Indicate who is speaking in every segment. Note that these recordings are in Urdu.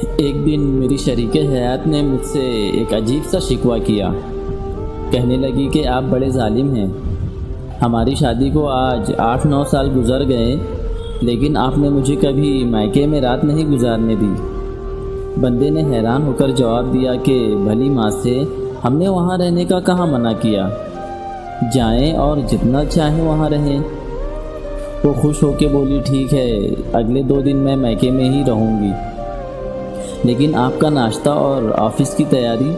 Speaker 1: ایک دن میری شریک حیات نے مجھ سے ایک عجیب سا شکوہ کیا۔ کہنے لگی کہ آپ بڑے ظالم ہیں۔ ہماری شادی کو آج 8-9 سال گزر گئے، لیکن آپ نے مجھے کبھی مائکے میں رات نہیں گزارنے دی۔ بندے نے حیران ہو کر جواب دیا کہ بھلی ماں سے ہم نے وہاں رہنے کا کہاں منع کیا، جائیں اور جتنا چاہیں وہاں رہیں۔ وہ خوش ہو کے بولی ٹھیک ہے، اگلے 2 دن میں مائکے میں ہی رہوں گی، لیکن آپ کا ناشتہ اور آفس کی تیاری،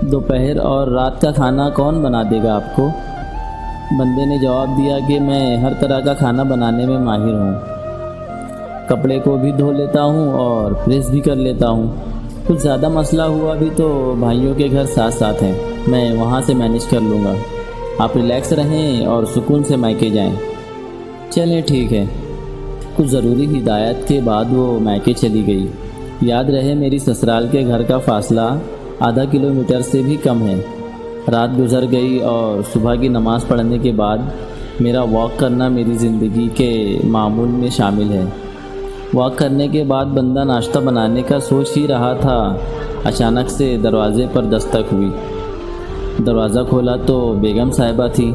Speaker 1: دوپہر اور رات کا کھانا کون بنا دے گا آپ کو؟ بندے نے جواب دیا کہ میں ہر طرح کا کھانا بنانے میں ماہر ہوں، کپڑے کو بھی دھو لیتا ہوں اور پریس بھی کر لیتا ہوں۔ کچھ زیادہ مسئلہ ہوا بھی تو بھائیوں کے گھر ساتھ ساتھ ہیں، میں وہاں سے مینیج کر لوں گا۔ آپ ریلیکس رہیں اور سکون سے مائکے جائیں۔ چلیں ٹھیک ہے۔ کچھ ضروری ہدایت کے بعد وہ مائکے چلی گئی۔ یاد رہے میری سسرال کے گھر کا فاصلہ آدھا کلومیٹر سے بھی کم ہے۔ رات گزر گئی اور صبح کی نماز پڑھنے کے بعد میرا واک کرنا میری زندگی کے معمول میں شامل ہے۔ واک کرنے کے بعد بندہ ناشتہ بنانے کا سوچ ہی رہا تھا، اچانک سے دروازے پر دستک ہوئی۔ دروازہ کھولا تو بیگم صاحبہ تھی۔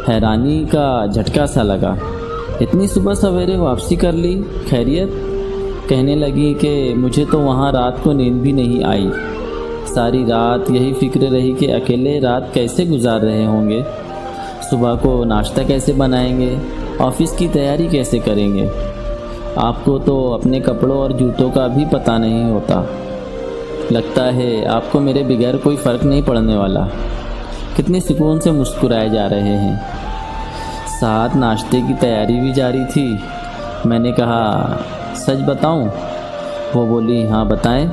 Speaker 1: حیرانی کا جھٹکا سا لگا، اتنی صبح سویرے واپسی کر لی، خیریت؟ کہنے لگی کہ مجھے تو وہاں رات کو نیند بھی نہیں آئی، ساری رات یہی فکر رہی کہ اکیلے رات کیسے گزار رہے ہوں گے، صبح کو ناشتہ کیسے بنائیں گے، آفس کی تیاری کیسے کریں گے۔ آپ کو تو اپنے کپڑوں اور جوتوں کا بھی پتہ نہیں ہوتا، لگتا ہے آپ کو میرے بغیر کوئی فرق نہیں پڑنے والا۔ کتنے سکون سے مسکرائے جا رہے ہیں۔ ساتھ ناشتے کی تیاری بھی جاری تھی۔ میں نے کہا سچ بتاؤں؟ وہ بولی ہاں بتائیں۔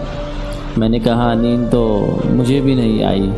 Speaker 1: میں نے کہا نیند تو مجھے بھی نہیں آئی۔